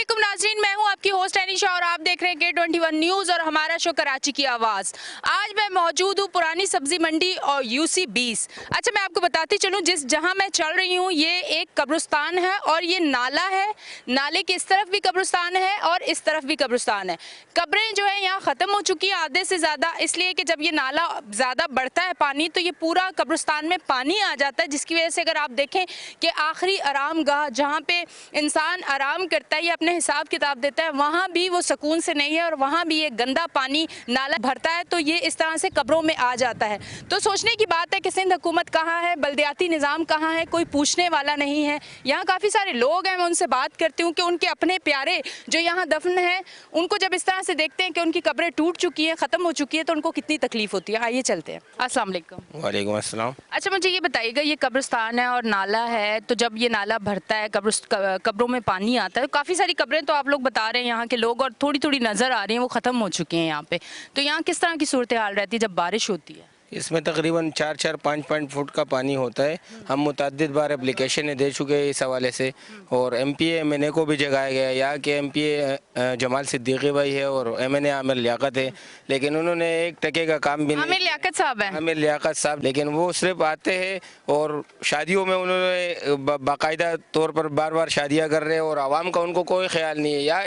अस्सलामुअलैकुम नाज़रीन, मैं हूं आपकी होस्ट एनिशा और आप देख रहे हैं K21 न्यूज़ और हमारा शो कराची की आवाज़। आज मैं मौजूद हूं पुरानी सब्जी मंडी और UC 20। अच्छा, मैं आपको बताती चलूं, जहां मैं चल रही हूं ये एक कब्रिस्तान है और ये नाला है। नाले के इस तरफ भी कब्रिस्तान है और इस तरफ भी कब्रिस्तान है। कब्रें जो है यहाँ ख़त्म हो चुकी है आधे से ज़्यादा, इसलिए कि जब ये नाला ज़्यादा बढ़ता है पानी तो ये पूरा कब्रिस्तान में पानी आ जाता है, जिसकी वजह से अगर आप देखें कि आखिरी आराम गाह जहाँ पे इंसान आराम करता है या अपने हिसाब किताब देता है, वहाँ भी वो सुकून से नहीं है और वहाँ भी ये गंदा पानी नाला भरता है, तो ये इस तरह से कब्रों में आ जाता है। तो सोचने की बात है कि सिंध हुकूमत कहाँ है, बल्दियाती निज़ाम कहाँ है, कोई पूछने वाला नहीं है। यहाँ काफ़ी सारे लोग हैं, मैं उनसे बात करती हूँ कि उनके अपने प्यारे जो यहाँ दफन हैं, उनको जब इस तरह से देखते हैं कि उनकी कब्रें टूट चुकी हैं, ख़त्म हो चुकी है, तो उनको कितनी तकलीफ़ होती है। आइए चलते हैं। अस्सलाम वालेकुम। वालेकुम अस्सलाम। अच्छा, मुझे ये बताइएगा, ये कब्रिस्तान है और नाला है, तो जब ये नाला भरता है, कब्रों में पानी आता है, तो काफ़ी सारी कब्रें तो आप लोग बता रहे हैं यहाँ के लोग और थोड़ी थोड़ी नज़र आ रही हैं वो ख़त्म हो चुकी हैं यहाँ पे, तो यहाँ किस तरह की सूरत हाल रहती है जब बारिश होती है? इसमें तकरीबन 4-4, 5-5 फुट का पानी होता है। हम मुतअद्दिद बार एप्लीकेशन दे चुके हैं इस हवाले से और MPA MNA को भी जगाया गया है। यहाँ के MPA जमाल सिद्दीकी भाई है और MNA आमिर लियाकत है, लेकिन उन्होंने 1 टके का काम भी नहीं। आमिर लियाकत साहब है। आमिर लियाकत साहब, लेकिन वो सिर्फ आते हैं और शादियों में उन्होंने बाकायदा तौर पर बार बार शादियाँ कर रहे हैं और आवाम का उनको कोई ख्याल नहीं है। या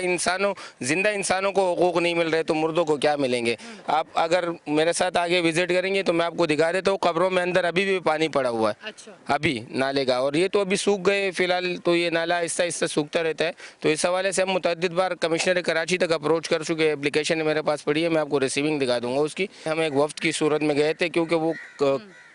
जिंदा इंसानों को हुकूक नहीं मिल रहे तो मुर्दों को क्या मिलेंगे? आप अगर मेरे साथ आगे विजिट करेंगे तो मैं आपको दिखा देता हूँ, कब्रों में अंदर अभी भी पानी पड़ा हुआ है। अच्छा। अभी नाले का, और ये तो अभी सूख गए फिलहाल, तो ये नाला आहिस्ता आहिस्ता सूखता रहता है। तो इस हवाले से हम मुतअद्दिद बार कमिश्नर कराची तक अप्रोच कर चुके हैं। एप्लीकेशन मेरे पास पड़ी है, मैं आपको रिसीविंग दिखा दूंगा उसकी। हम एक वफ्द की सूरत में गए थे क्योंकि वो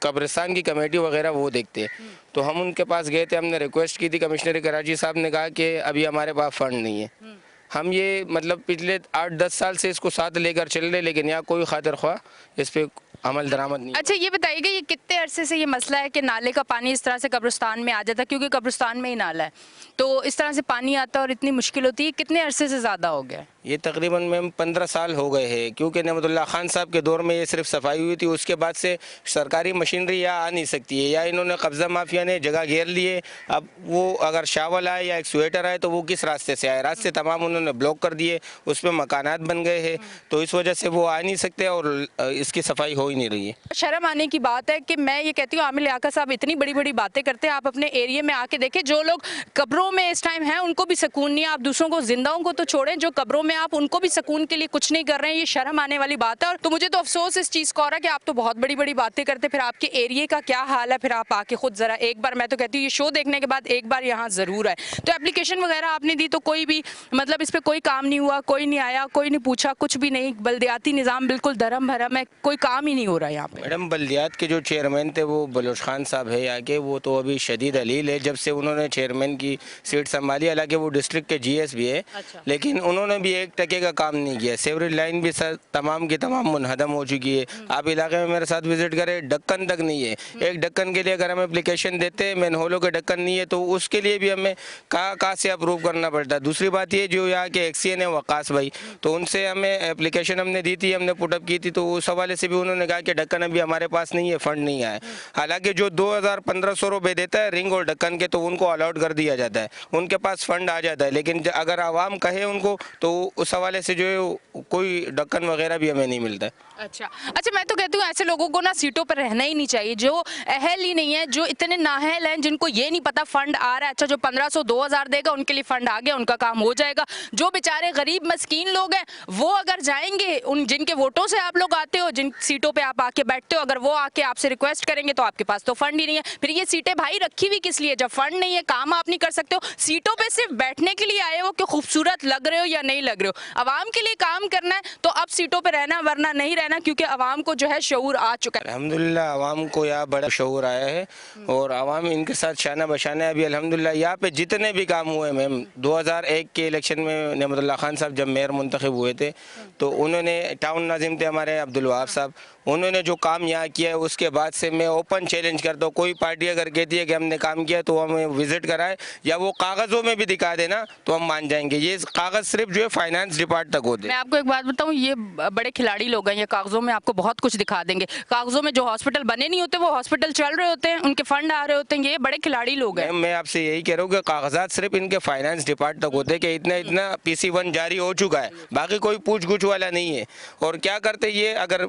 कब्रिस्तान की कमेटी वगैरह वो देखते हैं, तो हम उनके पास गए थे। हमने रिक्वेस्ट की थी, कमिश्नर कराची साहब ने कहा कि अभी हमारे पास फंड नहीं है। हम ये मतलब पिछले 8-10 साल से इसको साथ लेकर चल रहे, लेकिन यहाँ कोई खातिर ख्वाह इस पर अमल दरामद नहीं। अच्छा, ये बताइएगा, ये कितने अरसे से ये मसला है कि नाले का पानी इस तरह से कब्रिस्तान में आ जाता है, क्योंकि कब्रिस्तान में ही नाला है, तो इस तरह से पानी आता है और इतनी मुश्किल होती है, कितने अरसे से ज़्यादा हो गया? ये तकरीबन मैम 15 साल हो गए हैं, क्योंकि नेमतुल्लाह खान साहब के दौर में ये सिर्फ सफाई हुई थी। उसके बाद से सरकारी मशीनरी यहाँ आ नहीं सकती है, या इन्होंने कब्ज़ा माफिया ने जगह घेर लिए। अब वो अगर शावल आए या एक स्वेटर आए तो वो किस रास्ते से आए? रास्ते तमाम उन्होंने ब्लॉक कर दिए, उस पर मकानात बन गए हैं, तो इस वजह से वो आ नहीं सकते और इसकी सफाई हो ही नहीं रही है। शर्म आने की बात है कि मैं ये कहती हूँ, आमिर लियाकत साहब इतनी बड़ी बड़ी बातें करते हैं, आप अपने एरिया में आके देखें, जो लोग कब्रों में इस टाइम हैं उनको भी सुकून नहीं है। आप दूसरों को, जिंदाओं को तो छोड़ें, जो कब्रों में आप उनको भी सुकून के लिए कुछ नहीं कर रहे हैं। ये शर्म आने वाली बात है। और तो मुझे तो अफसोस इस चीज़ का हो रहा है कि आप तो बहुत बड़ी बड़ी बातें करते, फिर आपके एरिया का क्या हाल है? फिर आप आके खुद ज़रा एक बार, मैं तो कहती हूँ ये शो देखने के बाद एक बार यहाँ ज़रूर आए। तो एप्लीकेशन वगैरह आपने दी तो कोई भी मतलब इस पर कोई काम नहीं हुआ, कोई नहीं आया, कोई नहीं पूछा, कुछ भी नहीं? बल्दियाती निज़ाम बिल्कुल धर्म भरम है, कोई काम ही नहीं हो रहा है यहाँ पे। मैडम, बल्दियात के जो चेयरमैन थे वो बलोच खान साहब है यहाँ के, वो तो अभी शदीद अलील है जब से उन्होंने चेयरमैन की सीट संभाली। हालांकि वो डिस्ट्रिक्ट के GS भी है। अच्छा। लेकिन उन्होंने भी 1 टके का काम नहीं किया। सेवरेज लाइन भी तमाम की तमाम मुनहदम हो चुकी है। आप इलाके में मेरे साथ विजिट करें, ढक्कन तक नहीं है। एक ढक्कन के लिए अगर हम एप्लीकेशन देते हैं, मैनहोलों के ढक्कन नहीं है, तो उसके लिए भी हमें कहाँ से अप्रूव करना पड़ता है। दूसरी बात ये, जो यहाँ के एक्सीएन है वकास भाई, तो उनसे हमें एप्लीकेशन हमने दी थी, हमने पुटअप की थी, तो उस हवाले से भी उन्होंने कहा कि ढक्कन अभी हमारे पास नहीं है, फंड नहीं आया। हालांकि जो 2000-1500 रुपये देता है रिंग और ढक्कन के, तो उनको अलाउड कर दिया जाता है, उनके पास फंड आ जाता है। लेकिन अगर आवाम कहे उनको, तो उस हवाले से जो है कोई ढक्कन वगैरह भी हमें नहीं मिलता है। अच्छा, मैं तो कहती हूँ ऐसे लोगों को ना सीटों पर रहना ही नहीं चाहिए, जो अहल ही नहीं है, जो इतने नाअहल हैं, जिनको ये नहीं पता फंड आ रहा है। अच्छा, जो 1500-2000 देगा उनके लिए फंड आ गया, उनका काम हो जाएगा। जो बेचारे गरीब मस्कीन लोग हैं वो अगर जाएंगे, उन जिनके वोटों से आप लोग आते हो, जिन सीटों पे आप आके बैठते हो, अगर वो आके आपसे रिक्वेस्ट करेंगे तो आपके पास तो फंड ही नहीं है। फिर ये सीटें भाई रखी हुई किस लिए? जब फंड नहीं है, काम आप नहीं कर सकते हो, सीटों पे सिर्फ बैठने के लिए आए हो कि खूबसूरत लग रहे हो या नहीं लग रहे हो। आवाम के लिए काम करना है तो अब सीटों पे रहना, वरना नहीं रहना, क्योंकि आवाम को जो है शऊर आ चुका है। अल्हम्दुलिल्लाह आवाम को यहाँ बड़ा शऊर आया है और आवाम इनके साथ शाना बशाना। अभी अल्हम्दुलिल्लाह यहाँ पे जितने भी काम हुए मैम, 2001 के इलेक्शन में नेमतुल्लाह खान साहब जब मेयर मुंतखब हुए थे, तो उन्होंने, टाउन नाजिम थे हमारे अब्दुल वहाब साहब, उन्होंने जो काम यहाँ किया है उसके बाद से मैं ओपन चैलेंज करता हूँ, कोई पार्टी अगर कहती है कि हमने काम किया तो हमें विजिट कराए या वो कागज़ों में भी दिखा देना तो हम मान जाएंगे। ये कागज़ सिर्फ जो है फाइनेंस डिपार्ट तक होते मैं हैं। आपको एक बात बताऊं, ये बड़े खिलाड़ी लोग हैं, ये कागजों में आपको बहुत कुछ दिखा देंगे। कागजों में जो हॉस्पिटल बने नहीं होते वो हॉस्पिटल चल रहे होते हैं, उनके फंड आ रहे होते हैं। ये बड़े खिलाड़ी लोग हैं। मैं आपसे यही कह रहा हूँ कि कागजात सिर्फ इनके फाइनेंस डिपार्ट तक होते हैं कि इतना इतना PC1 जारी हो चुका है, बाकी कोई पूछ गुछ वाला नहीं है। और क्या करते ये, अगर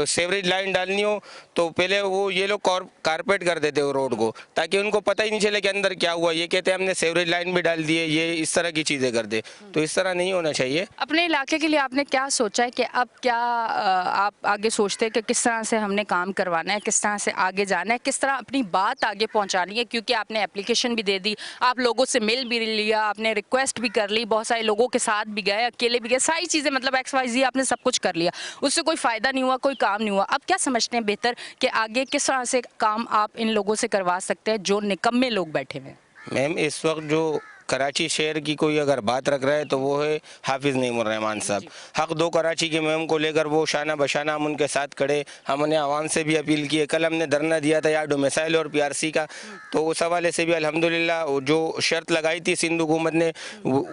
सेवरेज लाइन डालनी हो तो पहले वो ये लोग कारपेट कर देते हो रोड को, ताकि उनको पता ही नहीं चले कि अंदर क्या हुआ। ये कहते हैं हमने सेवरेज लाइन भी डाल दी है, ये इस तरह की चीज़ें कर दे। तो इस तरह नहीं होना चाहिए। अपने इलाके के लिए आपने क्या सोचा है कि अब क्या आप आगे सोचते हैं कि किस तरह से हमने काम करवाना है, किस तरह से आगे जाना है, किस तरह अपनी बात आगे पहुंचानी है? क्योंकि आपने एप्लीकेशन भी दे दी, आप लोगों से मिल भी लिया, आपने रिक्वेस्ट भी कर ली, बहुत सारे लोगों के साथ भी गए, अकेले भी गए, सारी चीज़ें मतलब XYZ आपने सब कुछ कर लिया, उससे कोई फ़ायदा नहीं हुआ, कोई काम नहीं हुआ। अब क्या समझते हैं बेहतर कि आगे किस तरह से काम आप इन लोगों से करवा सकते हैं जो निकम्मे लोग बैठे हुए हैं? मैम इस वक्त जो कराची शहर की कोई अगर बात रख रहा है तो वो है हाफिज़ नईमुर रहमान साहब। हक दो कराची की मुहिम को लेकर वो शाना बशाना हम उनके साथ खड़े। हमने आवाम से भी अपील की है, कल हमने धरना दिया था यहाँ डोमिसाइल और PRC का, तो उस हवाले से भी अल्हम्दुलिल्लाह जो शर्त लगाई थी सिंध हुकूमत ने,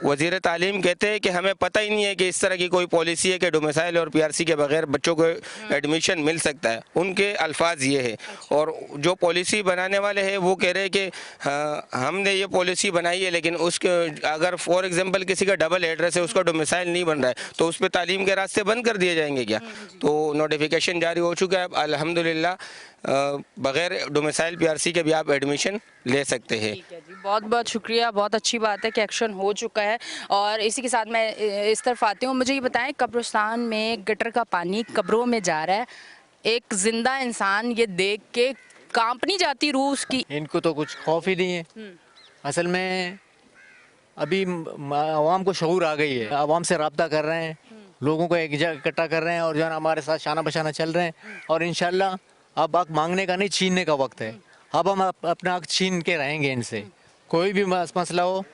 वज़ीर तालीम कहते हैं कि हमें पता ही नहीं है कि इस तरह की कोई पॉलिसी है कि डोमिसाइल और PRC के बगैर बच्चों को एडमिशन मिल सकता है। उनके अल्फाज ये है। और जो पॉलिसी बनाने वाले हैं वो कह रहे हैं कि हमने ये पॉलिसी बनाई है, लेकिन उसके अगर फॉर एग्जांपल किसी का डबल एड्रेस है, उसका डोमिसाइल नहीं बन रहा है, तो उस पर तालीम के रास्ते बंद कर दिए जाएंगे क्या? तो नोटिफिकेशन जारी हो चुका है, अल्हम्दुलिल्लाह बगैर डोमिसाइल PRC के भी आप एडमिशन ले सकते हैं। ठीक है जी, बहुत बहुत शुक्रिया, बहुत अच्छी बात है कि एक्शन हो चुका है। और इसी के साथ मैं इस तरफ आती हूँ। मुझे ये बताएं, कब्रिस्तान में गटर का पानी कब्रों में जा रहा है, एक जिंदा इंसान ये देख के कांप नहीं जाती रूह उसकी? इनको तो कुछ खौफ ही नहीं है। असल में अभी आवाम को शऊर आ गई है, आवाम से रब्ता कर रहे हैं, लोगों को एक जगह इकट्ठा कर रहे हैं और जो है ना हमारे साथ शाना बशाना चल रहे हैं। और इंशाल्लाह अब हक मांगने का नहीं, छीनने का वक्त है। अब हम अपना हक छीन के रहेंगे इनसे। कोई भी मसला हो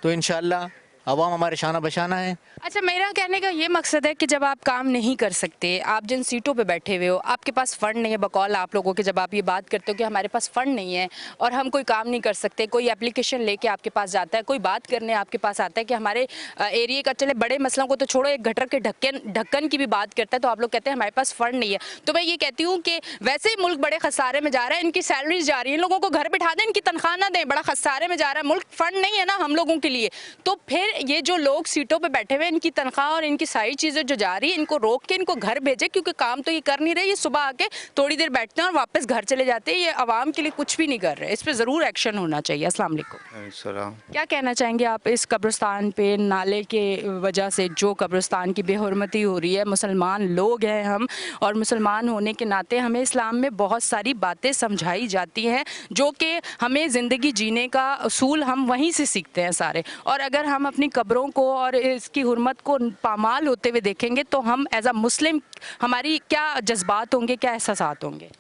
तो इंशाल्लाह आवाम हमारे शाना बशाना है। अच्छा, मेरा कहने का ये मकसद है कि जब आप काम नहीं कर सकते, आप जिन सीटों पे बैठे हुए हो, आपके पास फ़ंड नहीं है, बकौल आप लोगों के जब आप ये बात करते हो कि हमारे पास फ़ंड नहीं है और हम कोई काम नहीं कर सकते, कोई एप्लीकेशन लेके आपके पास जाता है, कोई बात करने आपके पास आता है कि हमारे एरिया का, चले बड़े मसलों को तो छोड़ो, एक गटर के ढक्कन की भी बात करता है, तो आप लोग कहते हैं हमारे पास फ़ंड नहीं है। तो मैं ये कहती हूँ कि वैसे ही मुल्क बड़े खसारे में जा रहा है, इनकी सैलरीज जा रही है, इन लोगों को घर बिठा दें, इनकी तनख्वाह ना दें, बड़ा खसारे में जा रहा है मुल्क, फ़ंड नहीं है ना हम लोगों के लिए। तो फिर ये जो लोग सीटों पे बैठे हुए, इनकी तनख्वाह और इनकी सारी चीज़ें जो जा रही है, इनको रोक के इनको घर भेजे, क्योंकि काम तो ये कर नहीं रहे। ये सुबह आके थोड़ी देर बैठते हैं और वापस घर चले जाते हैं, ये आवाम के लिए कुछ भी नहीं कर रहे। इस पर ज़रूर एक्शन होना चाहिए। अस्सलाम वालेकुम। क्या कहना चाहेंगे आप इस कब्रिस्तान पे नाले के वजह से जो कब्रिस्तान की बेहुरमती हो रही है? मुसलमान लोग हैं हम, और मुसलमान होने के नाते हमें इस्लाम में बहुत सारी बातें समझाई जाती हैं जो कि हमें ज़िंदगी जीने का असूल हम वहीं से सीखते हैं सारे। और अगर हम अपनी कब्रों को और इसकी हुर्मत को पामाल होते हुए देखेंगे तो हम एज अ मुस्लिम, हमारी क्या जज्बात होंगे, क्या एहसासात होंगे?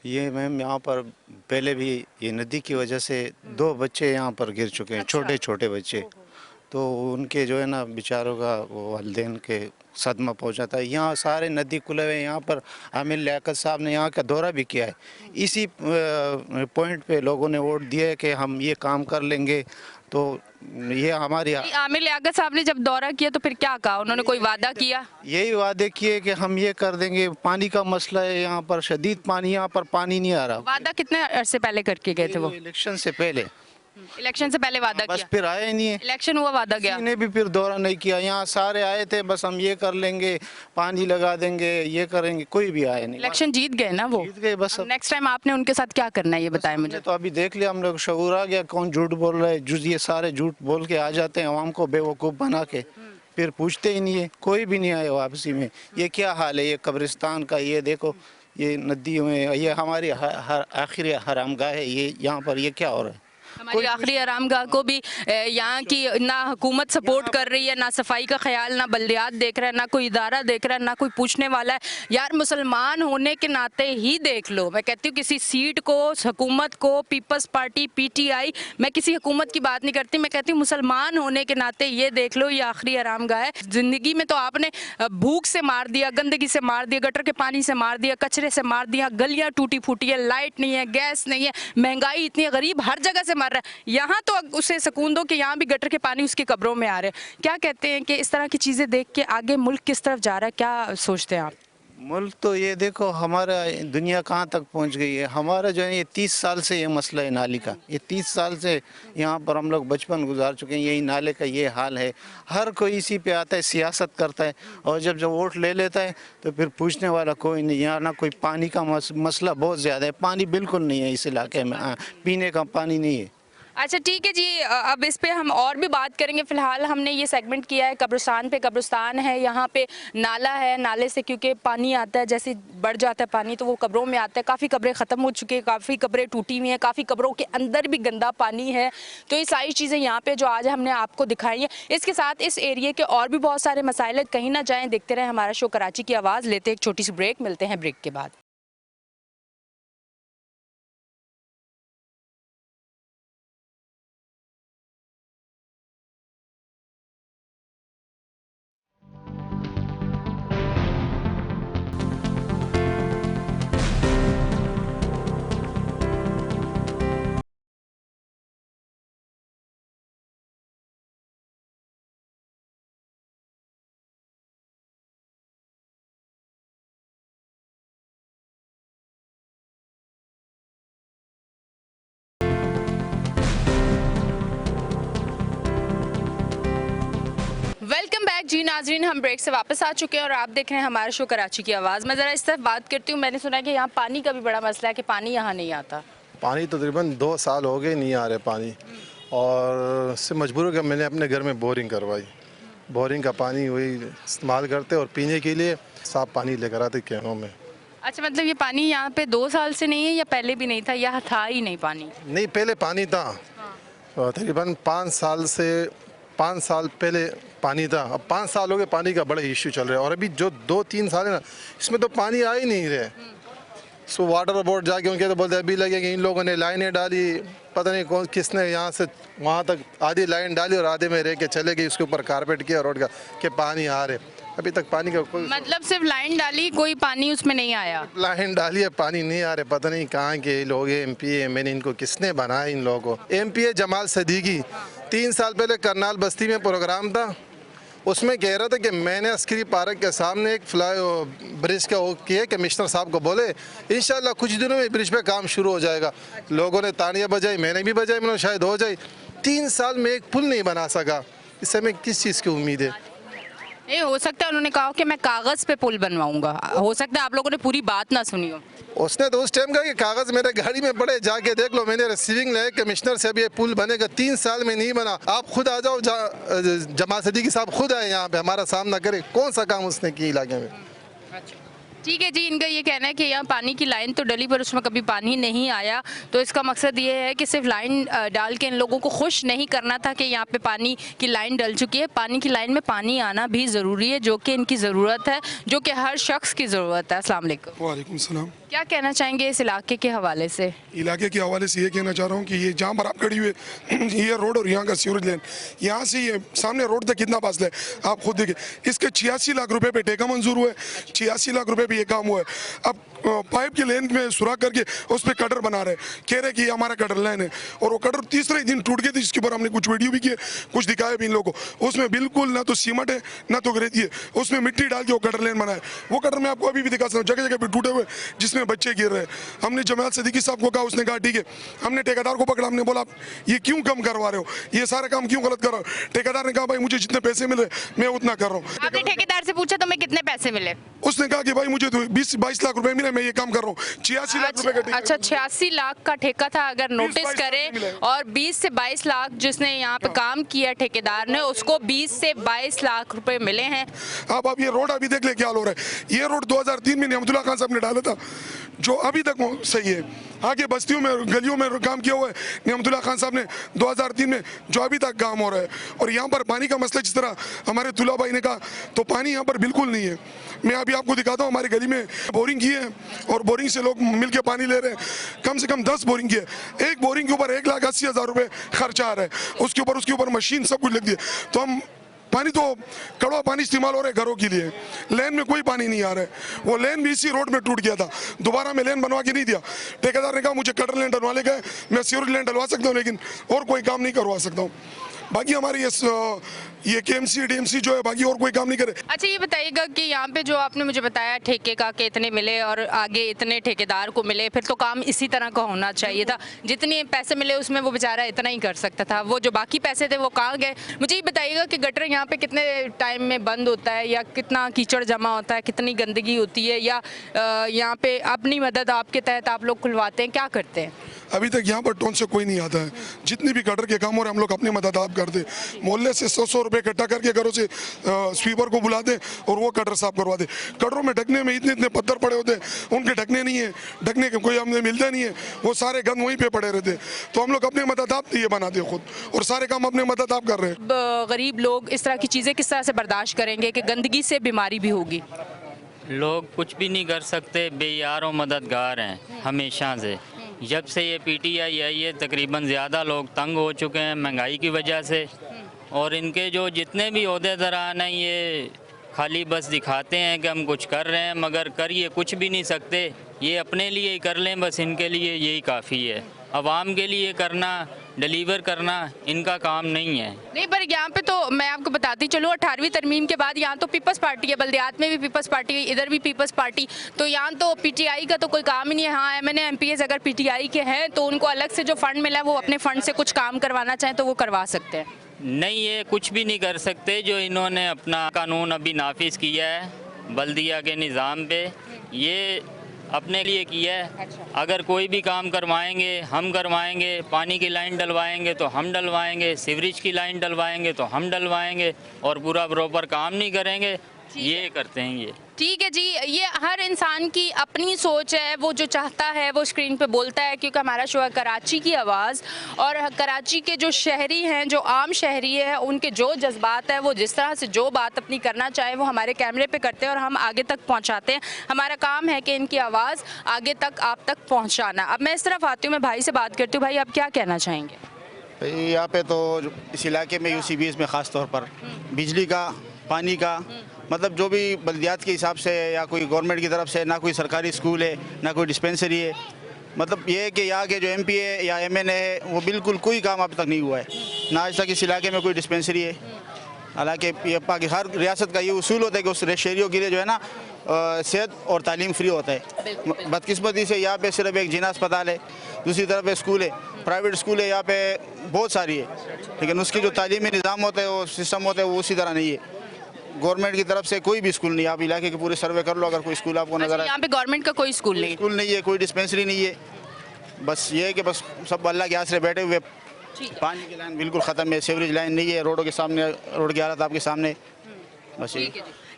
ये मैम यहाँ पर पहले भी ये नदी की वजह से 2 बच्चे यहाँ पर गिर चुके हैं, छोटे छोटे बच्चे। तो उनके जो है ना बेचारों का वो वालिदैन के सदमा पहुँचा था। यहाँ सारे नदी खुले हुए, यहाँ पर आमिर लियाकत साहब ने यहाँ का दौरा भी किया है। इसी पॉइंट पे लोगों ने वोट दिया है कि हम ये काम कर लेंगे। तो ये हमारी आमिर लियाकत साहब ने जब दौरा किया तो फिर क्या कहा उन्होंने? कोई वादा किया? यही वादे किए कि हम ये कर देंगे। पानी का मसला है यहाँ पर, शदीद पानी, यहाँ पर पानी नहीं आ रहा। वादा कितने अरसे पहले करके गए थे वो? इलेक्शन से पहले। इलेक्शन से पहले वादा बस किया, फिर आया ही नहीं है। इलेक्शन हुआ, वादा गया, किसी ने भी फिर दौरा नहीं किया। यहाँ सारे आए थे, बस हम ये कर लेंगे, पानी लगा देंगे, ये करेंगे, कोई भी आया नहीं। इलेक्शन जीत गए ना वो, जीत गए बस। नेक्स्ट टाइम आपने उनके साथ क्या करना है ये बताएं मुझे। तो अभी देख लिया हम लोग, शऊर आ गया कौन झूठ बोल रहा है। ये सारे झूठ बोल के आ जाते हैं आवाम को बेवकूफ़ बना के, फिर पूछते ही नहीं है। कोई भी नहीं आया वापसी में। ये क्या हाल है ये कब्रिस्तान का? ये देखो, ये नदी में, ये हमारी आखिरी हरामगाह है, ये यहाँ पर ये क्या हो रहा है? हमारी आखिरी आरामगाह को भी यहाँ की ना हुकूमत सपोर्ट कर रही है, ना सफाई का ख्याल, ना बल्दियात देख रहा है, ना कोई इदारा देख रहा है, ना कोई पूछने वाला है। यार मुसलमान होने के नाते ही देख लो, मैं कहती हूँ किसी सीट को, हुकूमत को, पीपल्स पार्टी, पीटीआई, मैं किसी हुकूमत की बात नहीं करती, मैं कहती हूँ मुसलमान होने के नाते ये देख लो, ये आखिरी आरामगाह है। ज़िंदगी में तो आपने भूख से मार दिया, गंदगी से मार दिया, गटर के पानी से मार दिया, कचरे से मार दिया, गलियाँ टूटी फूटी है, लाइट नहीं है, गैस नहीं है, महंगाई इतनी है, गरीब हर जगह से मर रहा है। यहाँ तो उसे सुकून दो कि यहाँ भी गटर के पानी उसकी कब्रों में आ रहे हैं। क्या कहते हैं कि इस तरह की चीज़ें देख के आगे मुल्क किस तरफ जा रहा है, क्या सोचते हैं आप? मुल्क तो ये देखो हमारा दुनिया कहाँ तक पहुँच गई है। हमारा जो है ये 30 साल से ये मसला है नाली का, ये 30 साल से यहाँ पर हम लोग बचपन गुजार चुके हैं, यही नाले का ये हाल है। हर कोई इसी पे आता है, सियासत करता है, और जब वोट ले लेता है तो फिर पूछने वाला कोई नहीं। यहाँ ना कोई पानी का मसला बहुत ज़्यादा है, पानी बिल्कुल नहीं है इस इलाके में, पीने का पानी नहीं है। अच्छा ठीक है जी, अब इस पे हम और भी बात करेंगे। फ़िलहाल हमने ये सेगमेंट किया है कब्रिस्तान पे। कब्रिस्तान है, यहाँ पे नाला है, नाले से क्योंकि पानी आता है, जैसे बढ़ जाता है पानी तो वो कब्रों में आता है। काफ़ी कब्रें ख़त्म हो चुकी हैं, काफ़ी कब्रें टूटी हुई हैं, काफ़ी कब्रों के अंदर भी गंदा पानी है। तो ये सारी चीज़ें यहाँ पे जो आज हमने आपको दिखाई हैं, इसके साथ इस एरिए के और भी बहुत सारे मसाइल हैं। कहीं ना जाएँ, देखते रहें हमारा शो कराची की आवाज़। लेते एक छोटी सी ब्रेक, मिलते हैं ब्रेक के बाद। वेलकम बैक जी नाजरीन, हम ब्रेक से वापस आ चुके हैं और आप देख रहे हैं हमारा शो कराची की आवाज़। मैं ज़रा इस तरफ बात करती हूँ। मैंने सुना है कि यहाँ पानी का भी बड़ा मसला है कि पानी यहाँ नहीं आता। पानी तो तकरीबन 2 साल हो गए नहीं आ रहे पानी, और उससे मजबूर हो गया। मैंने अपने घर में बोरिंग करवाई, बोरिंग का पानी वही इस्तेमाल करते और पीने के लिए साफ पानी लेकर आते कैनों में। अच्छा, मतलब ये पानी यहाँ पे 2 साल से नहीं है या पहले भी नहीं था, या था ही नहीं पानी? नहीं, पहले पानी था, तकरीबन 5 साल पहले पानी था। अब 5 साल हो गए पानी का बड़ा इशू चल रहा है, और अभी जो 2-3 साल है ना, इसमें तो पानी आ ही नहीं रहे। सो वाटर बोर्ड जाके उनके तो बोलते अभी लगेंगे, इन लोगों ने लाइनें डाली, पता नहीं कौन किसने यहाँ से वहाँ तक आधी लाइन डाली और आधे में रह के चले गए, उसके ऊपर कारपेट किया रोड का कि पानी आ रहे। अभी तक पानी का कोई, मतलब सिर्फ लाइन डाली, कोई पानी उसमें नहीं आया? लाइन डाली है, पानी नहीं आ रहे। पता नहीं कहाँ के लोग MP है, मैंने इनको किसने बनाया इन लोगों को। MP है जमाल सदीकी। 3 साल पहले करनाल बस्ती में प्रोग्राम था, उसमें कह रहा था कि मैंने अस्करी पार्क के सामने एक फ्लाई ब्रिज का वो किया, कमिश्नर साहब को बोले इंशाल्लाह कुछ दिनों में ब्रिज पे काम शुरू हो जाएगा। लोगों ने तालियां बजाई, मैंने भी बजाई, मैंने शायद हो जाए। 3 साल में एक पुल नहीं बना सका, इससे हमें किस चीज़ की उम्मीद है? ये हो सकता है उन्होंने कहा कि मैं कागज़ पे पुल बनवाऊंगा, हो सकता है आप लोगों ने पूरी बात ना सुनी हो। उसने तो उस टाइम कहा कि कागज़ मेरे गाड़ी में पड़े, जाके देख लो, मैंने रिसीविंग लाया कमिश्नर से, अभी ये पुल बनेगा। 3 साल में नहीं बना। आप खुद आ जाओ, जमाल सदीकी साहब खुद आए यहाँ पे, हमारा सामना करे, कौन सा काम उसने किया इलाके में। ठीक है जी, इनका ये कहना है कि यहाँ पानी की लाइन तो डली पर उसमें कभी पानी नहीं आया। तो इसका मकसद ये है कि सिर्फ लाइन डाल के इन लोगों को खुश नहीं करना था कि यहाँ पे पानी की लाइन डल चुकी है। पानी की लाइन में पानी आना भी ज़रूरी है, जो कि इनकी ज़रूरत है, जो कि हर शख्स की ज़रूरत है। अस्सलाम वालेकुम। वालेकुम सलाम। क्या कहना चाहेंगे इस इलाके के हवाले से? इलाके के हवाले से ये कहना चाह रहा हूँ कि ये जहाँ पर आप खड़ी हुए ये रोड और यहाँ का सीवरेज लाइन, यहाँ से ये सामने रोड तक कितना फासला है आप खुद देखिए। इसके 86 लाख रुपए पे ठेका मंजूर हुआ है, 86 लाख रुपए पे ये काम हुआ है। अब पाइप के लेन में सुराख करके उस पर कटर बना रहे, कह रहे कि ये हमारा कटर लाइन है, और वो कटर तीसरे दिन टूट गए थे, जिसके ऊपर हमने कुछ वीडियो भी किए, कुछ दिखाए भी इन लोगों को। उसमें बिल्कुल ना तो सीमेंट है ना तो रेती है, उसमें मिट्टी डाल के वो कटर लाइन बनाया। वो कटर मैं आपको अभी भी दिखा सकता हूँ, जगह जगह पे टूटे हुए, जिसमें बच्चे गिर रहे हैं। हमने जमाल सदीकी साहब को कहा, उसने कहा ठीक है। हमने ठेकेदार को पकड़ा, हमने बोला ये क्यों कम करवा रहे हो, ये सारे काम क्यों गलत कर रहे हो? ठेकेदार ने कहा भाई मुझे जितने पैसे मिले मैं उतना कर रहा हूँ। आपने ठेकेदार से पूछा तुम्हें कितने पैसे मिले? उसने कहा कि भाई मुझे तो 20-22 लाख रुपए मिले, मैं ये काम कर रहा हूँ। 86 लाख रुपए का ठेका। अच्छा, 86 लाख का ठेका था। अगर नोटिस 22 करें, मिले। और 20 से 22 लाख जिसने यहाँ पे काम किया ठेकेदार ने, उसको 20 से 22 लाख रुपए मिले हैं। अब ये रोड अभी देख ले क्या हो रहा है। ये रोड 2003 में नियामतुल्लाह खान साहब ने डाला था, जो अभी तक वो सही है। आगे बस्तियों में गलियों में काम किया हुआ है नियामतुल्लाह खान साहब ने 2003 में, जो अभी तक काम हो रहा है। और यहाँ पर पानी का मसला जिस तरह हमारे तुला भाई ने कहा, तो पानी यहाँ पर बिल्कुल नहीं है। मैं अभी आपको दिखाता हूँ, हमारी गली में बोरिंग की है और बोरिंग से लोग मिल के पानी ले रहे हैं। कम से कम 10 बोरिंग की है। एक बोरिंग के ऊपर 1,80,000 रुपये खर्चा आ रहा है। उसके ऊपर मशीन सब कुछ लग दी है। तो हम पानी तो कड़वा पानी इस्तेमाल हो रहा है घरों के लिए। लेन में कोई पानी नहीं आ रहा है। वो लेन भी इसी रोड में टूट गया था, दोबारा मैं लेन बनवा के नहीं दिया। ठेकेदार ने कहा मुझे कटर लेन डलवा ले गए, मैं सीवरेज लेन डलवा सकता हूँ लेकिन और कोई काम नहीं करवा सकता हूँ। बाकी हमारी ये केएमसी डीएमसी जो है बाकी और कोई काम नहीं करे। अच्छा ये बताइएगा कि यहाँ पे जो आपने मुझे बताया ठेके का कि इतने मिले और आगे इतने ठेकेदार को मिले, फिर तो काम इसी तरह का होना चाहिए था। जितने पैसे मिले उसमें वो बेचारा इतना ही कर सकता था, वो जो बाकी पैसे थे वो कहाँ गए? मुझे ये बताइएगा कि गटर यहाँ पे कितने टाइम में बंद होता है, या कितना कीचड़ जमा होता है, कितनी गंदगी होती है, या यहाँ पे अपनी मदद आपके तहत आप लोग खुलवाते हैं, क्या करते हैं? अभी तक यहाँ पर टोन से कोई नहीं आता है। जितनी भी गटर के काम हो रहे हैं हम लोग अपनी मदद आप करते, मोहल्ले से 100 रुपये इकट्ठा करके घरों से स्वीपर को बुलाते और वो गटर साफ करवाते। गटरों में ढकने में इतने पत्थर पड़े होते हैं, उनके ढकने नहीं है, ढकने के कोई हमें मिलता नहीं है, वो सारे गंद वहीं पे पड़े रहते। तो हम लोग अपनी मदद आप ये बनाते हैं खुद, और सारे काम अपने मदद आप कर रहे हैं। गरीब लोग इस तरह की चीज़ें किस तरह से बर्दाश्त करेंगे कि गंदगी से बीमारी भी होगी? लोग कुछ भी नहीं कर सकते, बेयार और मददगार हैं हमेशा से। जब से ये पीटीआई आई है तकरीबन ज़्यादा लोग तंग हो चुके हैं महंगाई की वजह से, और इनके जो जितने भी ओहदेदारान हैं ये खाली बस दिखाते हैं कि हम कुछ कर रहे हैं, मगर कर ये कुछ भी नहीं सकते। ये अपने लिए ही कर लें, बस इनके लिए यही काफ़ी है। आवाम के लिए करना, डिलीवर करना इनका काम नहीं है। नहीं, पर यहाँ पे तो मैं आपको बताती चलूँ 18वीं तरमीम के बाद यहाँ तो पीपल्स पार्टी है, बल्दियात में भी पीपल्स पार्टी है, इधर भी पीपल्स पार्टी, तो यहाँ तो पीटीआई का तो कोई काम ही नहीं है। हाँ, एमएनए एमपीएस अगर पीटीआई के हैं तो उनको अलग से जो फंड मिला है वो अपने फंड से कुछ काम करवाना चाहें तो वो करवा सकते हैं। नहीं, ये कुछ भी नहीं कर सकते। जो इन्होंने अपना कानून अभी नाफिज किया है बल्दिया के निज़ाम पे, ये अपने लिए किया है। अगर कोई भी काम करवाएंगे हम करवाएंगे, पानी की लाइन डलवाएंगे तो हम डलवाएंगे, सीवरेज की लाइन डलवाएंगे तो हम डलवाएंगे, और पूरा प्रॉपर काम नहीं करेंगे, ये करते हैं ये। ठीक है जी, ये हर इंसान की अपनी सोच है, वो जो चाहता है वो स्क्रीन पे बोलता है, क्योंकि हमारा शो है कराची की आवाज़, और कराची के जो शहरी हैं, जो आम शहरी है, उनके जो जज्बात है, वो जिस तरह से जो बात अपनी करना चाहे वो हमारे कैमरे पे करते हैं और हम आगे तक पहुंचाते हैं। हमारा काम है कि इनकी आवाज़ आगे तक आप तक पहुँचाना। अब मैं इस तरफ आती हूँ, मैं भाई से बात करती हूँ। भाई, आप क्या कहना चाहेंगे? भाई यहाँ पे तो इस इलाके में यूसीबीएस में ख़ास तौर पर बिजली का, पानी का, मतलब जो भी बल्दियात के हिसाब से या कोई गवर्नमेंट की तरफ से, ना कोई सरकारी स्कूल है ना कोई डिस्पेंसरी है। मतलब ये है कि यहाँ के जो एमपी है या एमएनए है वो बिल्कुल कोई काम अब तक नहीं हुआ है, ना आज तक इस इलाके में कोई डिस्पेंसरी है। हालांकि ये हर रियासत का ये उसूल होता है कि उस शहरियों के लिए जो है ना सेहत और तालीम फ्री होता है। बदकिस्मती से यहाँ पे सिर्फ एक जिना अस्पताल है, दूसरी तरफ स्कूल है, प्राइवेट स्कूल है यहाँ पे बहुत सारी है, लेकिन उसकी जो तालीमी निज़ाम होता है, वो सिस्टम होता है, वो उसी तरह नहीं है। गवर्नमेंट की तरफ से कोई भी स्कूल नहीं है। आप इलाके के पूरे सर्वे कर लो, अगर कोई स्कूल आपको नजर आए। यहाँ पे गवर्नमेंट का कोई स्कूल नहीं? स्कूल नहीं है, कोई डिस्पेंसरी नहीं है। बस ये है कि बस सब अल्लाह के आसरे बैठे हुए। पानी की लाइन बिल्कुल ख़त्म है, सीवरेज लाइन नहीं है, रोडों के सामने, रोड की हालत आपके सामने। बस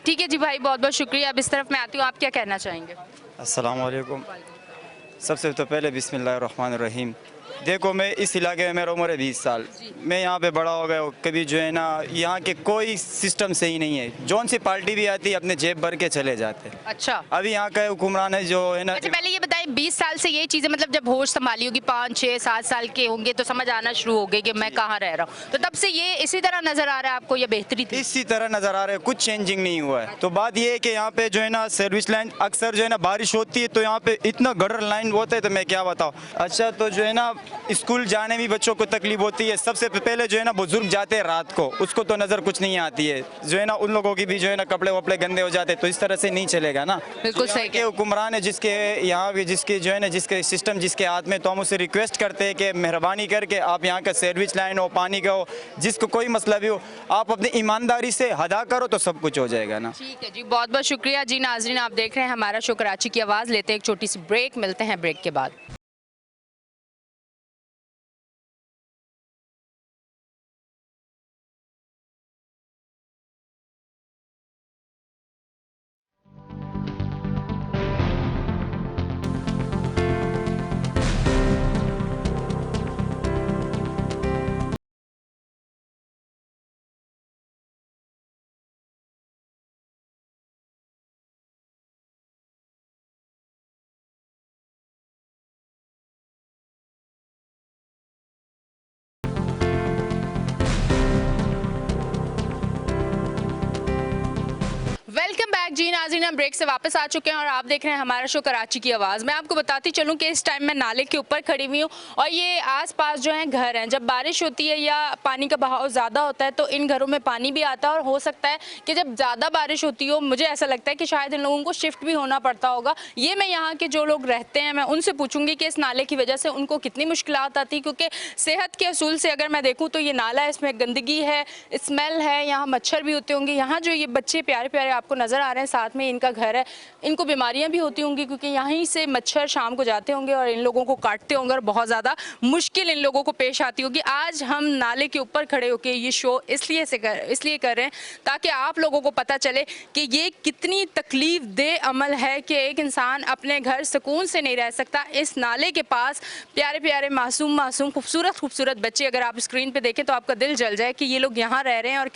ठीक है जी भाई, बहुत बहुत शुक्रिया। अब इस तरफ मैं आती हूँ, आप क्या कहना चाहेंगे? अस्सलाम वालेकुम। सबसे तो पहले बिस्मिल्लाहिर्रहमानिर्रहीम। देखो, मैं इस इलाके में, मेरा उम्र है 20 साल, मैं यहाँ पे बड़ा हो गया हूँ। कभी जो है ना यहाँ के कोई सिस्टम सही नहीं है। जौन सी पार्टी भी आती है अपने जेब भर के चले जाते हैं। अच्छा, अभी यहाँ का हुक्मरान है जो है ना। अच्छा, पहले ये बताइए, 20 साल से ये चीज़ें, मतलब जब होश संभाली होगी, 5, 6, 7 साल के होंगे तो समझ आना शुरू हो गई कि मैं कहाँ रह रहा हूँ, तो तब से ये इसी तरह नज़र आ रहा है आपको या बेहतरी थी? इसी तरह नज़र आ रहा है, कुछ चेंजिंग नहीं हुआ है। तो बात ये है कि यहाँ पे जो है ना सर्विस लाइन, अक्सर जो है ना बारिश होती है तो यहाँ पे इतना गटर लाइन होता है तो मैं क्या बताऊँ। अच्छा, तो जो है ना स्कूल जाने में बच्चों को तकलीफ होती है। सबसे पहले जो है ना बुजुर्ग जाते हैं रात को, उसको तो नज़र कुछ नहीं आती है। जो है ना उन लोगों की भी जो है ना कपड़े वपड़े गंदे हो जाते हैं, तो इस तरह से नहीं चलेगा ना। बिल्कुल सही के हुक्मरान है जिसके यहाँ भी, जिसके जो है ना, जिसके सिस्टम जिसके हाथ में, तो हम उससे रिक्वेस्ट करते हैं कि मेहरबानी करके आप यहाँ का सर्विस लाइन हो, पानी का हो, जिसको कोई मसला भी हो, आप अपनी ईमानदारी से अदा करो तो सब कुछ हो जाएगा ना। ठीक है जी, बहुत बहुत शुक्रिया जी। नाजरीन, आप देख रहे हैं हमारा शो कराची की आवाज़। लेते हैं एक छोटी सी ब्रेक, मिलते हैं ब्रेक के बाद। जी नाज़रीन, हम ब्रेक से वापस आ चुके हैं और आप देख रहे हैं हमारा शो कराची की आवाज़। मैं आपको बताती चलूं कि इस टाइम मैं नाले के ऊपर खड़ी हुई हूँ और ये आसपास जो है घर हैं। जब बारिश होती है या पानी का बहाव ज़्यादा होता है तो इन घरों में पानी भी आता है और हो सकता है कि जब ज़्यादा बारिश होती हो, मुझे ऐसा लगता है कि शायद इन लोगों को शिफ्ट भी होना पड़ता होगा। ये मैं यहाँ के जो लोग रहते हैं मैं उनसे पूछूंगी कि इस नाले की वजह से उनको कितनी मुश्किलात आती, क्योंकि सेहत के असूल से अगर मैं देखूँ तो ये नाला है, इसमें गंदगी है, स्मेल है, यहाँ मच्छर भी होते होंगे। यहाँ जो ये बच्चे प्यारे प्यारे आपको नज़र आ रहे हैं, साथ में इनका घर है, इनको बीमारियां भी होती होंगी क्योंकि यहीं से मच्छर शाम को जाते होंगे और इन लोगों को काटते होंगे और बहुत ज़्यादा मुश्किल इन लोगों को पेश आती होगी। आज हम नाले के ऊपर खड़े होकर ये शो इसलिए कर रहे हैं ताकि आप लोगों को पता चले कि ये कितनी तकलीफ दे अमल है कि एक इंसान अपने घर सुकून से नहीं रह सकता। इस नाले के पास प्यारे प्यारे मासूम खूबसूरत बच्चे, अगर आप स्क्रीन पे देखें तो आपका दिल जल जाए कि ये लोग यहाँ रह रहे हैं और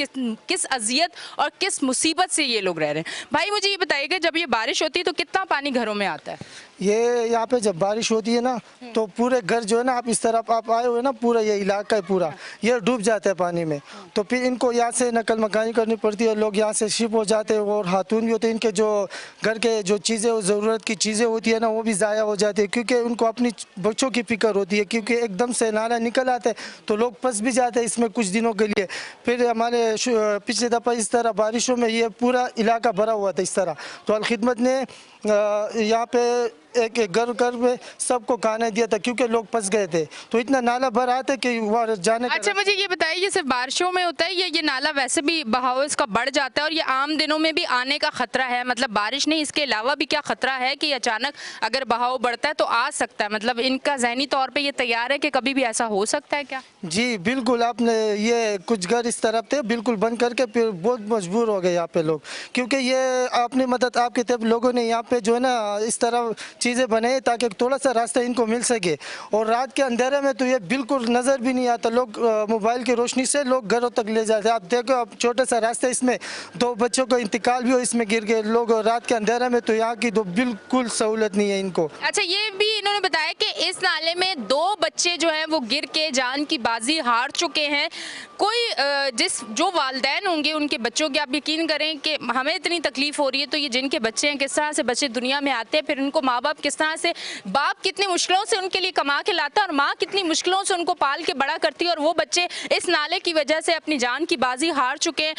किस अजियत और किस मुसीबत से ये लोग रह रहे हैं। भाई मुझे ये बताइएगा, जब ये बारिश होती है तो कितना पानी घरों में आता है? ये यहाँ पे जब बारिश होती है ना तो पूरे घर जो है ना, आप इस तरफ आप आए हुए ना, पूरा ये इलाका है पूरा ये डूब जाता है पानी में। तो फिर इनको यहाँ से नकल मकानी करनी पड़ती है, लोग यहाँ से शिफ्ट हो जाते हैं और हाथून भी होते हैं। इनके जो घर के जो चीज़ें ज़रूरत की चीज़ें होती है ना वो भी ज़ाया हो जाती है क्योंकि उनको अपनी बच्चों की फिक्र होती है, क्योंकि एकदम से नाला निकल आता है तो लोग फंस भी जाते हैं इसमें कुछ दिनों के लिए। फिर हमारे पिछले दफ़ा इस तरह बारिशों में ये पूरा इलाका भरा हुआ था इस तरह, तो अलखिदमत ने यहाँ पे एक घर में सबको खाना दिया था क्योंकि लोग फंस गए थे, तो इतना नाला भर आते कि वहाँ जाने। अच्छा मुझे ये बताइए, ये सिर्फ बारिशों में होता है या ये नाला वैसे भी बहाव इसका बढ़ जाता है और ये आम दिनों में भी आने का खतरा है? मतलब बारिश नहीं, इसके अलावा भी क्या खतरा है कि अचानक अगर बहाव बढ़ता है तो आ सकता है? मतलब इनका जहनी तौर पर ये तैयार है कि कभी भी ऐसा हो सकता है क्या? जी बिल्कुल, आपने ये कुछ घर इस तरफ थे बिल्कुल बंद करके फिर बहुत मजबूर हो गए यहाँ पे लोग, क्योंकि ये अपनी मदद आपके तरफ लोगों ने यहाँ पे जो है ना इस तरह चीज़ें बनाई ताकि थोड़ा सा रास्ता इनको मिल सके। और रात के अंधेरे में तो ये बिल्कुल नज़र भी नहीं आता, लोग मोबाइल की रोशनी से लोग घरों तक ले जाते हैं। आप देखो, आप छोटा सा रास्ता, इसमें 2 बच्चों का इंतकाल भी हो, इसमें गिर गए लोग रात के अंधेरे में, तो यहाँ की तो बिल्कुल सहूलत नहीं है इनको। अच्छा ये भी इन्होंने बताया कि इस नाले में 2 बच्चे जो हैं वो गिर के जान की बाजी हार चुके हैं। कोई जो वालिदैन होंगे उनके बच्चों की, आप यकीन करें कि हमें इतनी तकलीफ हो रही है तो ये जिनके बच्चे हैं, किस तरह से बच्चे दुनिया में आते हैं, फिर उनको माँ बाप किस तरह से, बाप कितनी मुश्किलों से उनके लिए कमा के लाता है और माँ कितनी मुश्किलों से उनको पाल के बड़ा करती है, और वो बच्चे इस नाले की वजह से अपनी जान की बाजी हार चुके हैं।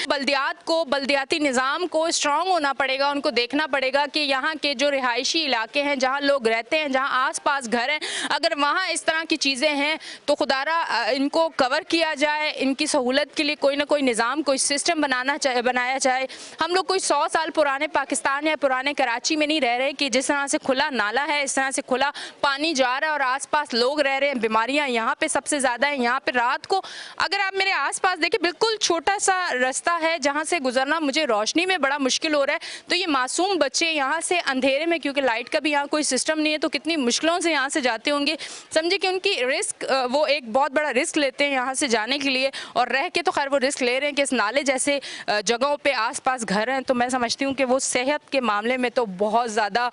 बल्दियाती निज़ाम को स्ट्रांग होना पड़ेगा, उनको देखना पड़ेगा कि यहाँ के जो रिहायशी इलाके हैं, जहाँ लोग रहते हैं, जहाँ आस पास घर हैं, अगर वहाँ इस तरह की चीज़ें हैं तो खुदारा इनको कवर किया जाए, इनकी सहूलत के लिए कोई ना कोई निज़ाम, कोई सिस्टम बनाया जाए। हम लोग कोई 100 साल पुराने पाकिस्तान या पुराने कराची में नहीं रह रहे कि जिस तरह से खुला नाला है, इस तरह से खुला पानी जा रहा है और आसपास लोग रह रहे हैं। बीमारियां यहाँ पे सबसे ज़्यादा है। यहाँ पे रात को अगर आप मेरे आसपास देखें, बिल्कुल छोटा सा रास्ता है जहाँ से गुजरना मुझे रोशनी में बड़ा मुश्किल हो रहा है। तो ये मासूम बच्चे यहाँ से अंधेरे में, क्योंकि लाइट का भी यहाँ कोई सिस्टम नहीं है, तो कितनी मुश्किलों से यहाँ से जाते होंगे। समझे कि उनकी रिस्क, वो एक बहुत बड़ा रिस्क लेते हैं यहाँ से जाने के लिए, और रह के तो खैर वो रिस्क ले रहे हैं कि इस नाले जैसे जगहों पे आसपास घर हैं, तो मैं समझती हूँ कि वो सेहत के मामले में तो बहुत ज़्यादा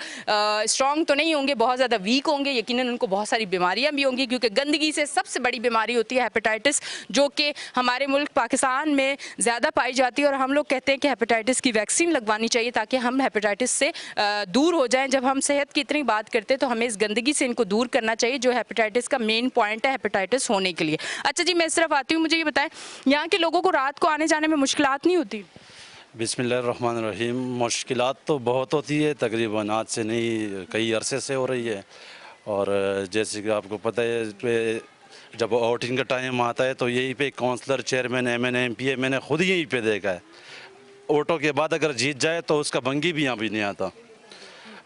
स्ट्रॉन्ग तो नहीं होंगे, बहुत ज़्यादा वीक होंगे। यकीनन उनको बहुत सारी बीमारियां भी होंगी, क्योंकि गंदगी से सबसे बड़ी बीमारी होती है हेपेटाइटिस, जो कि हमारे मुल्क पाकिस्तान में ज़्यादा पाई जाती है। और हम लोग कहते हैं कि हेपेटाइटिस की वैक्सीन लगवानी चाहिए ताकि हम हेपेटाइटिस से दूर हो जाएं। जब हम सेहत की इतनी बात करते हैं तो हमें इस गंदगी से इनको दूर करना चाहिए, जो हेपेटाइटिस का मेन पॉइंट है हेपेटाइटिस होने के लिए। अच्छा जी, मैं इस तरफ आती हूँ, मुझे ये बताएं, यहाँ के लोगों को रात को आने जाने में मुश्किलात नहीं होती? बिस्मिल्लाहिर्रहमानिर्रहीम। मुश्किलात तो बहुत होती है, तकरीबन आज से नहीं कई अरसे से हो रही है। और जैसे कि आपको पता है, जब वोटिंग का टाइम आता है तो यहीं पे काउंसलर, चेयरमैन, MNA, MPA मैंने खुद यहीं पे देखा है। वोटों के बाद अगर जीत जाए तो उसका भंगी भी यहाँ भी नहीं आता,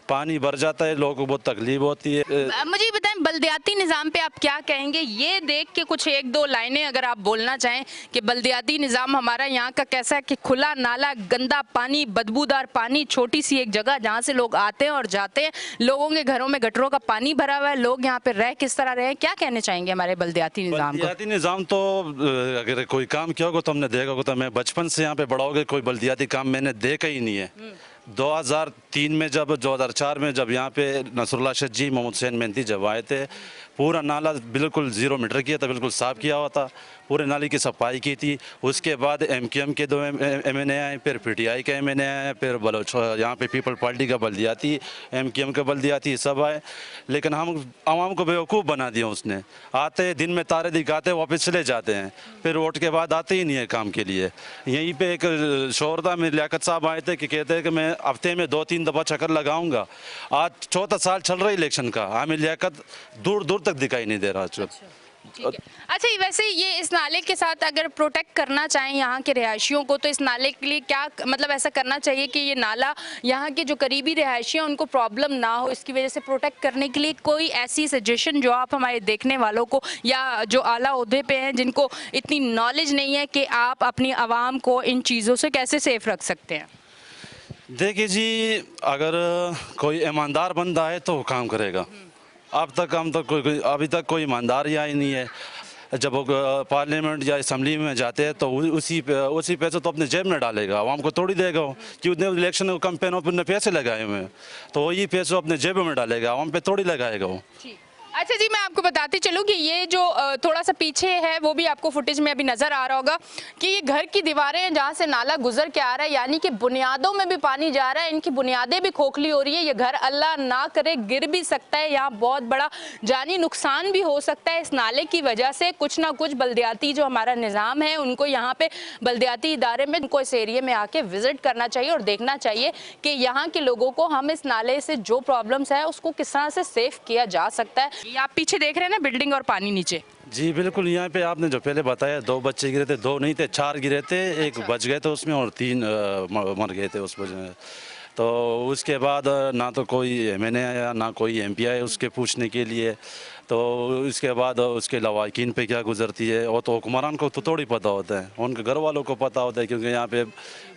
पानी भर जाता है, लोगों को बहुत तकलीफ होती है। मुझे बताएं, बल्दियाती निज़ाम पे आप क्या कहेंगे? ये देख के कुछ 1-2 लाइनें अगर आप बोलना चाहें कि बल्दियाती निज़ाम हमारा यहाँ का कैसा है, कि खुला नाला, गंदा पानी, बदबूदार पानी, छोटी सी एक जगह जहाँ से लोग आते हैं और जाते हैं, लोगों के घरों में गटरों का पानी भरा हुआ है, लोग यहाँ पे रह किस तरह रहे, क्या कहने चाहेंगे हमारे बल्दियाती निज़ाम को? बल्दियाती निज़ाम तो अगर कोई काम किया होगा तो हमने देखा होगा, तो मैं बचपन से यहाँ पे बड़ा हो गया, कोई बल्दियाती काम मैंने देखा ही नहीं है। 2003 में 2004 में जब यहाँ पे नसरुल्लाह शेख जी, मोहम्मद हुसैन मेहंदी जब आए थे पूरा नाला बिल्कुल 0 मीटर किया था, बिल्कुल साफ़ किया हुआ था, पूरे नाले की सफाई की थी। उसके बाद MQM के 2 MNA आए, फिर PTI के MNA आए, फिर बलोच यहाँ पे पीपल पार्टी का बल्दियाती, MQM का बल्दियाती सब आए। लेकिन हम आवाम को बेवकूफ़ बना दिया उसने। आते दिन में तारे दिखाते वापस चले जाते हैं, फिर वोट के बाद आते ही नहीं है काम के लिए। यहीं पे एक शोर था, मेरे लियाकत साहब आए थे कि कहते हैं कि मैं हफ्ते में 2-3 दफ़ा चक्कर लगाऊंगा। आज 4था साल चल रहा है इलेक्शन का, हमें लियाकत दूर दूर तक दिखाई नहीं दे रहा। ठीक है। अच्छा, वैसे ये इस नाले के साथ अगर प्रोटेक्ट करना चाहें यहाँ के रिहायशियों को, तो इस नाले के लिए क्या मतलब ऐसा करना चाहिए कि ये नाला यहाँ के जो करीबी रिहायशी हैं उनको प्रॉब्लम ना हो, इसकी वजह से प्रोटेक्ट करने के लिए कोई ऐसी सजेशन जो आप हमारे देखने वालों को या जो आला ओहदे पे हैं जिनको इतनी नॉलेज नहीं है कि आप अपनी आवाम को इन चीज़ों से कैसे सेफ रख सकते हैं? देखिए जी, अगर कोई ईमानदार बंदा है तो वो काम करेगा। अब तक अभी तक कोई ईमानदार यहाँ ही नहीं है। जब वो पार्लियामेंट या असम्बली में जाते हैं तो उसी पैसे तो अपने जेब में डालेगा, आवाम को थोड़ी देगा वो, कि उसने इलेक्शन कैंपेनों पर उन्हें पैसे लगाए हुए हैं, तो वही पैसे अपने जेब में डालेगा, आवाम पे थोड़ी लगाएगा वो। अच्छा जी, मैं आपको बताती चलूँ कि ये जो थोड़ा सा पीछे है वो भी आपको फुटेज में अभी नज़र आ रहा होगा कि ये घर की दीवारें हैं जहाँ से नाला गुजर के आ रहा है, यानी कि बुनियादों में भी पानी जा रहा है, इनकी बुनियादें भी खोखली हो रही है। ये घर अल्लाह ना करे गिर भी सकता है, यहाँ बहुत बड़ा जानी नुकसान भी हो सकता है इस नाले की वजह से। कुछ ना कुछ बल्दियाती जो हमारा निज़ाम है उनको यहाँ पे बल्दियाती इदारे में उनको इस एरिया में आके विजिट करना चाहिए और देखना चाहिए कि यहाँ के लोगों को हम इस नाले से जो प्रॉब्लम्स है उसको किस तरह से सेफ किया जा सकता है। ये आप पीछे देख रहे हैं ना, बिल्डिंग और पानी नीचे। जी बिल्कुल, यहाँ पे आपने जो पहले बताया 2 बच्चे गिरे थे, 2 नहीं थे 4 गिरे थे, एक बच गए थे उसमें और 3 मर गए थे उस वजह में। तो उसके बाद ना तो कोई MNA आया ना कोई MP आया उसके पूछने के लिए। तो इसके बाद उसके लवाकिन पे क्या गुजरती है और तो हुक्मरान को तो थोड़ी पता होता है, उनके घर वालों को पता होता है, क्योंकि यहाँ पे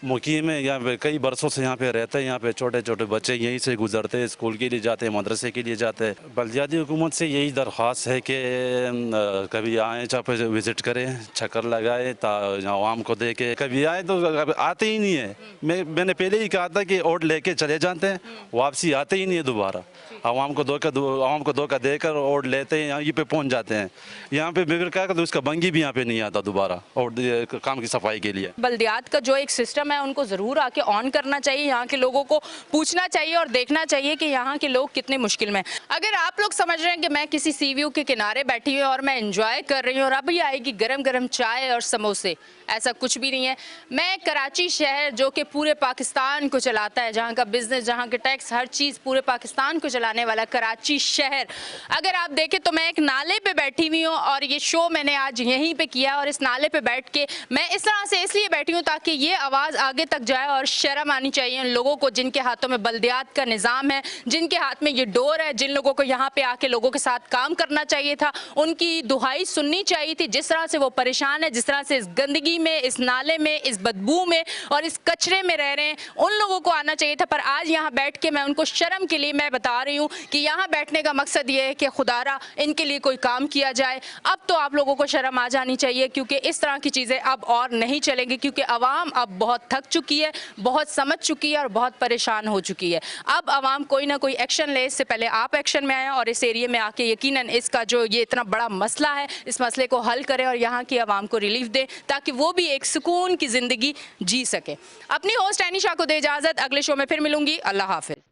मुकीम है, यहाँ पे कई बरसों से यहाँ पे रहते हैं। यहाँ पे छोटे छोटे बच्चे यहीं से गुजरते हैं, स्कूल के लिए जाते हैं, मदरसे के लिए जाते हैं। बल्दियाती हुकूमत से यही दरख्वास्त है कि कभी आए चाहे पे विज़िट करें, चक्कर लगाए, आवाम को देखे। कभी आए तो आते ही नहीं है। मैंने पहले ही कहा था कि वोट लेके चले जाते हैं, वापसी आते ही नहीं है दोबारा। आवाम को धोखा देकर वोट लेते हैं, यहीं पे पहुंच जाते हैं। यहाँ पे बिगड़ क्या तो उसका बंगी भी यहाँ पे नहीं आता दोबारा और काम की सफाई के लिए। बल्दियात का जो एक सिस्टम है उनको ज़रूर आके ऑन करना चाहिए, यहाँ के लोगों को पूछना चाहिए और देखना चाहिए कि यहाँ के लोग कितने मुश्किल में। अगर आप लोग समझ रहे हैं कि मैं किसी सी व्यू के किनारे बैठी हूँ और मैं एंजॉय कर रही हूँ और अभी आएगी गरम गरम चाय और समोसे, ऐसा कुछ भी नहीं है। मैं कराची शहर जो कि पूरे पाकिस्तान को चलाता है, जहाँ का बिजनेस, जहाँ के टैक्स, हर चीज़ पूरे पाकिस्तान को चलाने वाला कराची शहर, अगर आप देखें तो मैं एक नाले पे बैठी हुई हूँ और ये शो मैंने आज यहीं पे किया। और इस नाले पे बैठ के मैं इस तरह से इसलिए बैठी हूँ ताकि ये आवाज़ आगे तक जाए और शर्म आनी चाहिए उन लोगों को जिनके हाथों में बल्दियात का निज़ाम है, जिनके हाथ में ये डोर है, जिन लोगों को यहाँ पे आके लोगों के साथ काम करना चाहिए था, उनकी दुहाई सुननी चाहिए थी। जिस तरह से वो परेशान है, जिस तरह से इस गंदगी में, इस नाले में, इस बदबू में और इस कचरे में रह रहे हैं, उन लोगों को आना चाहिए था। पर आज यहाँ बैठ के मैं उनको शर्म के लिए मैं बता रही हूँ कि यहाँ बैठने का मकसद ये है कि खुदारा इनके लिए कोई काम किया जाए। अब तो आप लोगों को शर्म आ जानी चाहिए, क्योंकि इस तरह की चीज़ें अब और नहीं चलेंगी, क्योंकि आवाम अब बहुत थक चुकी है, बहुत समझ चुकी है और बहुत परेशान हो चुकी है। अब आवाम कोई ना कोई एक्शन ले। इससे पहले आप एक्शन में आए और इस एरिया में आके यकीनन इसका जो ये इतना बड़ा मसला है, इस मसले को हल करें और यहाँ की आवाम को रिलीफ दें ताकि वो भी एक सुकून की ज़िंदगी जी सके। अपनी होस्ट एनिशा को दे इजाज़त, अगले शो में फिर मिलूंगी। अल्लाह हाफिज़।